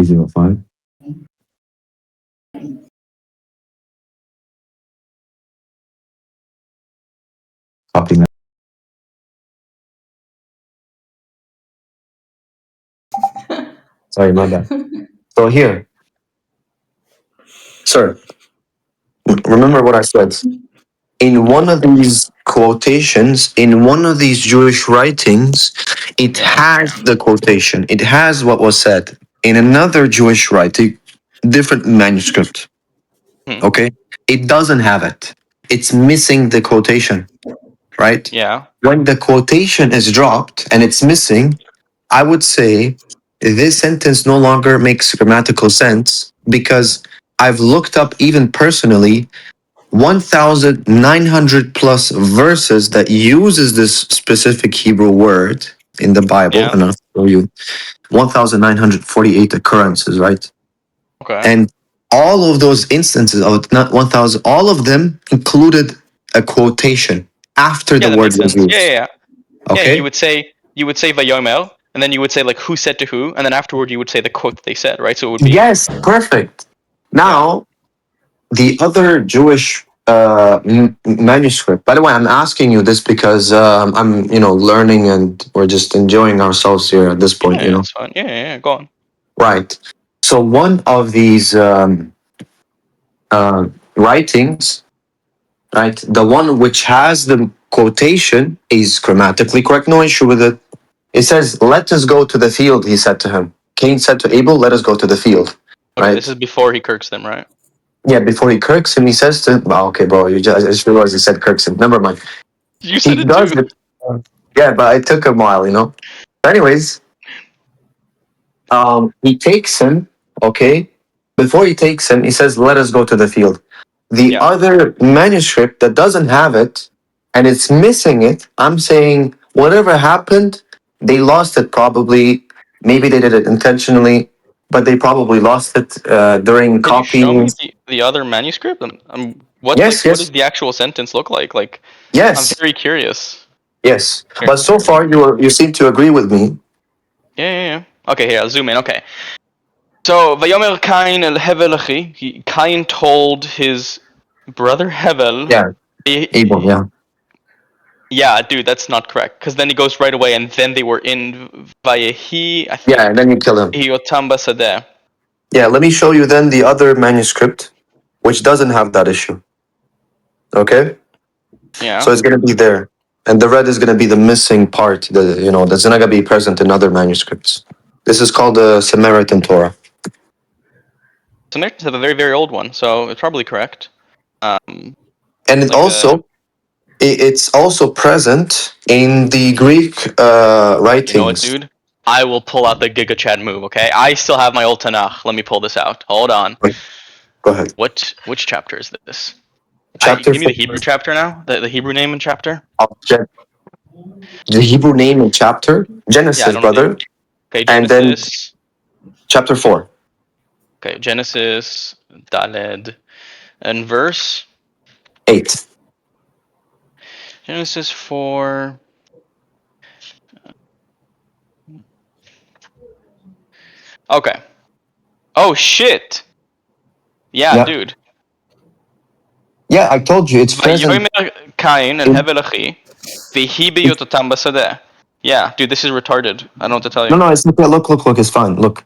305. Copy that. Sorry, my bad. So here, sir, remember what I said. In one of these quotations, in one of these Jewish writings, it has the quotation. It has what was said. In another Jewish writing, different manuscript. Okay? It doesn't have it. It's missing the quotation, right? Yeah. When the quotation is dropped and it's missing, I would say this sentence no longer makes grammatical sense because I've looked up even personally 1,900 plus verses that uses this specific Hebrew word in the Bible, Yeah. and I'll show you 1,948 occurrences, right? Okay. And all of those instances of not 1,000, all of them included a quotation after Yeah, the that word makes was sense. used. Yeah. Okay. Yeah, you would say Vayomer, and then you would say like who said to who, and then afterward you would say the quote that they said, right? So it would be Yes, perfect. Now, the other Jewish manuscript. By the way, I'm asking you this because I'm, learning and we're just enjoying ourselves here at this point. yeah, that's fine. Yeah, go on. Right. So one of these writings, right, the one which has the quotation is grammatically correct. No issue with it. It says, "Let us go to the field," he said to him. Cain said to Abel, "Let us go to the field." Okay, Right. this is before he kirks them, right? Yeah, before he kirks him, he says to, well, okay, bro, I just realized he said kirks him. Never mind. You said He it does too. it. Yeah, but it took a while. Anyways, he takes him, okay? Before he takes him, he says, "Let us go to the field." The Yeah. other manuscript that doesn't have it, and it's missing it, I'm saying, whatever happened, they lost it probably. Maybe they did it intentionally, but they probably lost it during Can you show copying. me the other manuscript? What Yes, what yes, does the actual sentence look like? Like, I'm yes, very curious. yes. Here, But so far, you seem to agree with me. Yeah. Okay, here, I'll zoom in. Okay. So, Vayomer Cain el Hevel achi. Cain told his brother Hevel. Yeah, Abel. Yeah. Yeah, dude, that's not correct. Because then he goes right away, and then they were in Vayehi, I Yeah, and think. then you kill him. Hiotamba Sadeh. Yeah, let me show you then the other manuscript, which doesn't have that issue. Okay? Yeah. So it's going to be there. And the red is going to be the missing part, that's not going to be present in other manuscripts. This is called the Samaritan Torah. Samaritans have a very, very old one, so it's probably correct. And it Like also, it's also present in the Greek you know what, writings. dude? I will pull out the Giga Chat move, okay? I still have my old Tanakh. Let me pull this out. Hold on. Go ahead. Which chapter is this? Chapter Give me the Hebrew chapter now. The Hebrew name and chapter. The Hebrew name and chapter, Yeah, I Genesis, don't know. brother. Okay, And then Genesis. chapter 4. Okay, Genesis, Daled, and verse 8. Genesis 4. Okay. Oh shit. Yeah, Yeah. dude. Yeah, I told you it's present. Vayomer Cain and In, Hevel achi, v'hi beyototam basadeh. Yeah, dude, this is retarded. I don't know what to tell you. no, it's okay. Look, it's fine. Look,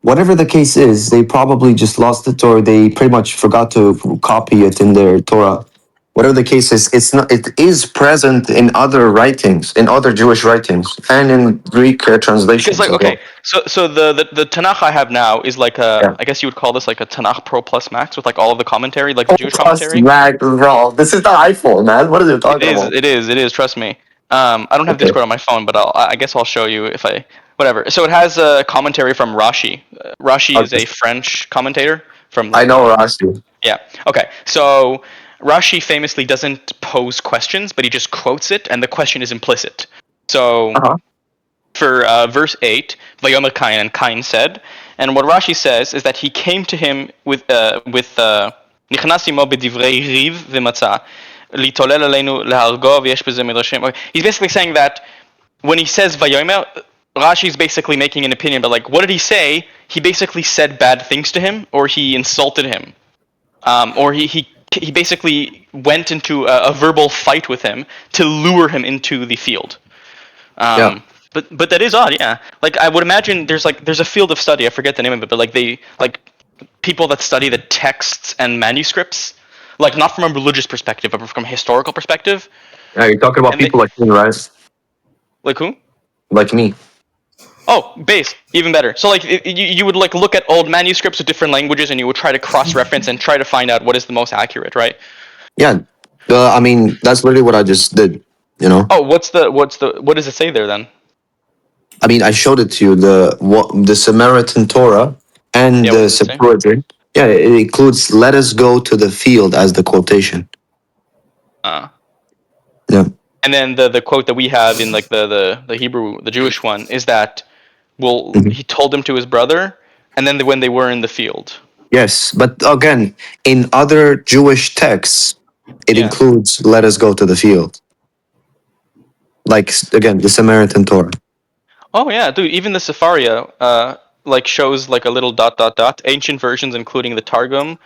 whatever the case is, they probably just lost it or they pretty much forgot to copy it in their Torah. Whatever the case is, it's not. It is present in other writings, in other Jewish writings, and in Greek translations Because like, as well. okay, so the Tanakh I have now is like Yeah. I guess you would call this like a Tanakh Pro Plus Max with like all of the commentary, like the Jewish Plus, commentary. bro, this is the iPhone, man. What are you talking about? It is. Trust me. I don't have Okay. Discord on my phone, but I guess I'll show you if I whatever. So it has a commentary from Rashi. Rashi is Okay. a French commentator from I like know, Rashi. yeah. Okay. So Rashi famously doesn't pose questions, but he just quotes it, and the question is implicit. So for verse 8, Vayomer Cain, and Cain said, and what Rashi says is that he came to him with נכנס עמו בדברי ריב ומצה, להתעולל עלינו להרגו ויש בזה מדרשים. He's basically saying that when he says Vayomer, Rashi's basically making an opinion, but like, what did he say? He basically said bad things to him, or he insulted him, or he basically went into a verbal fight with him to lure him into the field. Yeah. But that is odd, yeah. Like I would imagine there's a field of study, I forget the name of it, but like they like people that study the texts and manuscripts, like not from a religious perspective, but from a historical perspective. Yeah, you're talking about And they, people like me, right? like who? Like me. Oh, base, even better. So like you would like look at old manuscripts of different languages, and you would try to cross-reference and try to find out what is the most accurate, right? Yeah. I mean, that's literally what I just did. You know. Oh, what does it say there then? I mean, I showed it to you. The Samaritan Torah and Yeah, what the does it say? Septuagint. Yeah, it includes "Let us go to the field" as the quotation. Uh, Yeah. and then the quote that we have in like the Hebrew, the Jewish one, is that, well, Mhm. he told him to his brother, and then when they were in the field. Yes, but again, in other Jewish texts, it Yeah. includes "Let us go to the field." Like again, the Samaritan Torah. Oh yeah, dude. Even the Sepharia, like shows like a little dot dot dot. Ancient versions, including the Targum,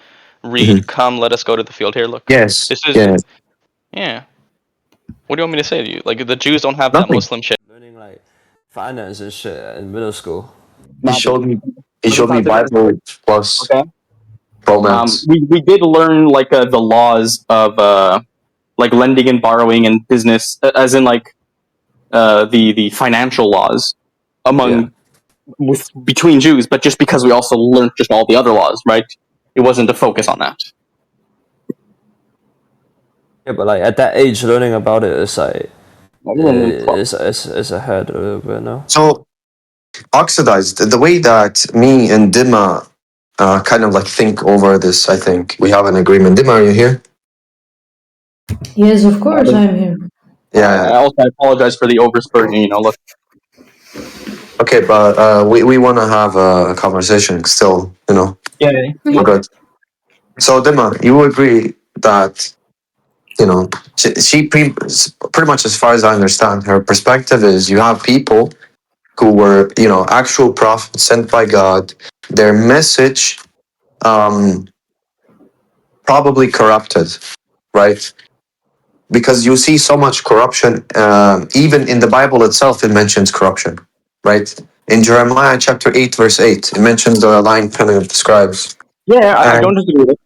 read, Mhm. "Come, let us go to the field." Here, look. Yes. This is Yes. yeah. What do you want me to say to you? Like the Jews don't have that Nothing. Muslim shit. Learning like finance and shit in middle school. He Nothing. showed me. He Let me showed me talk to this. Bible plus Okay. romance. We did learn like the laws of like lending and borrowing and business, as in like the financial laws Yeah. among between Jews, but just because we also learned just all the other laws, right? It wasn't a focus on that. Yeah, but like at that age, learning about it is like Everyone was it's ahead a little bit now. So oxidized. The way that me and Dima kind of like think over this, I think we have an agreement. Dima, are you here? Yes, of course 12. I'm here. I Yeah. also apologize for the overspurting. You know, look, Okay, but we want to have a conversation still. You know, yeah, we're good. So Dima, you agree that pretty much, as far as I understand, her perspective is you have people who were actual prophets sent by God. Their message um, probably corrupted, right? Because you see so much corruption, even in the Bible itself, it mentions corruption, right? In Jeremiah chapter 8, verse 8, it mentions the lying pen of the scribes. yeah. I And don't disagree with it.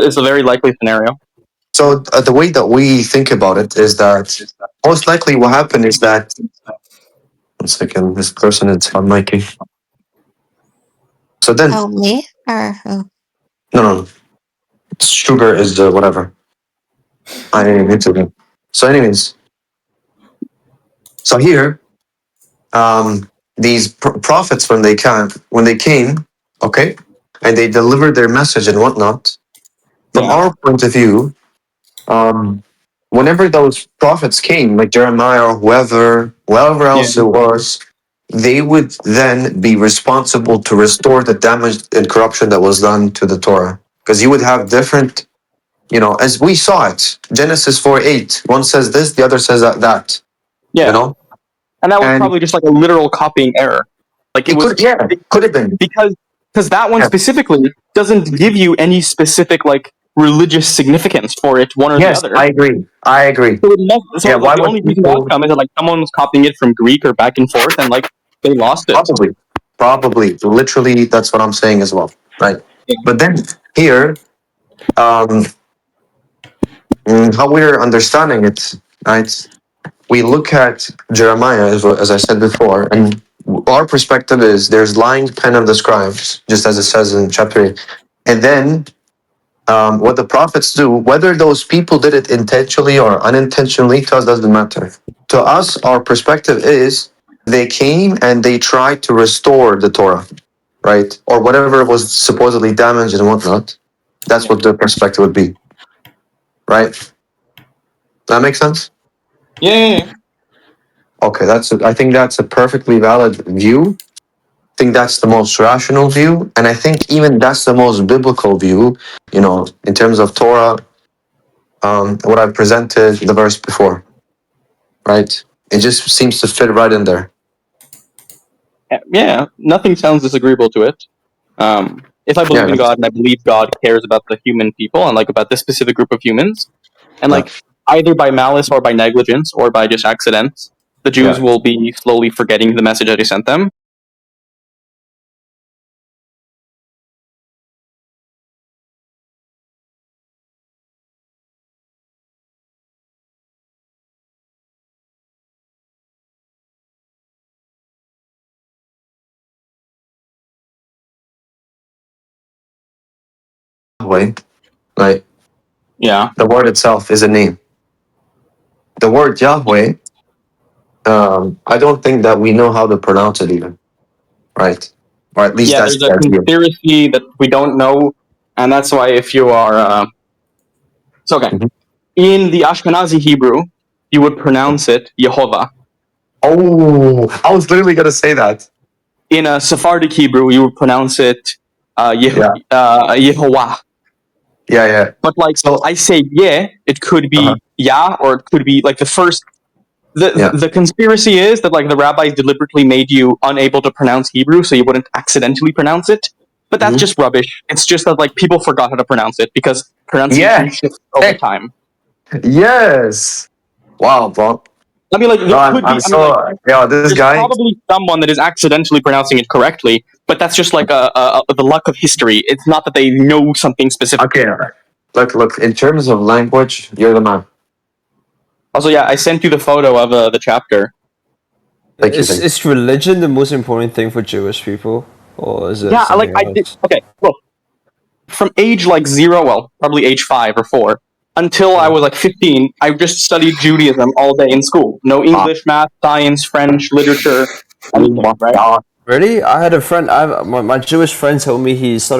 It's a very likely scenario. so the way that we think about it is that most likely what happened is that, one second, this person is unmiking. So then, Oh, me? Or who? no, sugar is the whatever. I need to. So, anyways, so here, these prophets when they came, okay, and they delivered their message and whatnot. From Yeah, our point of view, whenever those prophets came, like Jeremiah or whoever yeah, else it was, they would then be responsible to restore the damage and corruption that was done to the Torah. Because you would have different, as we saw it, Genesis 4:8. One says this, the other says that, you yeah. know? And that was And probably just like a literal copying error. Like it it was could, yeah, could have been. because that one Yeah. specifically doesn't give you any specific like religious significance for it, one or the Yes, other. I agree. I agree. So Yeah, like why the would only reason the people outcome is that like someone was copying it from Greek or back and forth, and like they lost it. probably, literally, that's what I'm saying as well, right? Yeah. But then here, um, how we're understanding it, right? We look at Jeremiah, as I said before, and our perspective is there's lying pen of the scribes, just as it says in chapter 8. And then what the prophets do, whether those people did it intentionally or unintentionally, to us doesn't matter. To us, our perspective is they came and they tried to restore the Torah, right? Or whatever was supposedly damaged and whatnot. That's what the perspective would be, right? That makes sense? Yeah. Okay, I think that's a perfectly valid view. I think that's the most rational view, and I think even that's the most biblical view. In terms of Torah, what I presented the verse before, right? It just seems to fit right in there. Yeah, nothing sounds disagreeable to it. If I believe in God and I believe God cares about the human people and like about this specific group of humans, and like either by malice or by negligence or by just accident, the Jews will be slowly forgetting the message that he sent them. Yahweh, like Yeah. the word itself is a name. The word Yahweh, I don't think that we know how to pronounce it even, right? Or at least Yeah, that's there's the a idea. conspiracy that we don't know, and that's why if you are so okay, Mhm. in the Ashkenazi Hebrew, you would pronounce it Yehovah. Oh, I was literally gonna say that. In a Sephardic Hebrew, you would pronounce it Yeah, Yehovah. yeah. But like So, I say, yeah, it could be Yah, or it could be like the first. yeah. The conspiracy is that like the rabbis deliberately made you unable to pronounce Hebrew so you wouldn't accidentally pronounce it. But that's Mhm. just rubbish. It's just that like people forgot how to pronounce it because pronunciation Yeah. shifts over time. Yes. Wow, bro. I mean, like No, there could I'm be. I mean, like so this there's guy. probably someone that is accidentally pronouncing it correctly, but that's just like the luck of history. It's not that they know something specific. Okay, look. In terms of language, you're the man. Also, yeah, I sent you the photo of the chapter. Thank you. Is religion the most important thing for Jewish people, or is it Yeah, like something I did. else? Okay, look, from age like 0, well, probably age 5 or 4, until I was like 15, I just studied Judaism all day in school. No English, math, science, French, literature, anything, right? Really? I had a friend. My Jewish friend told me he started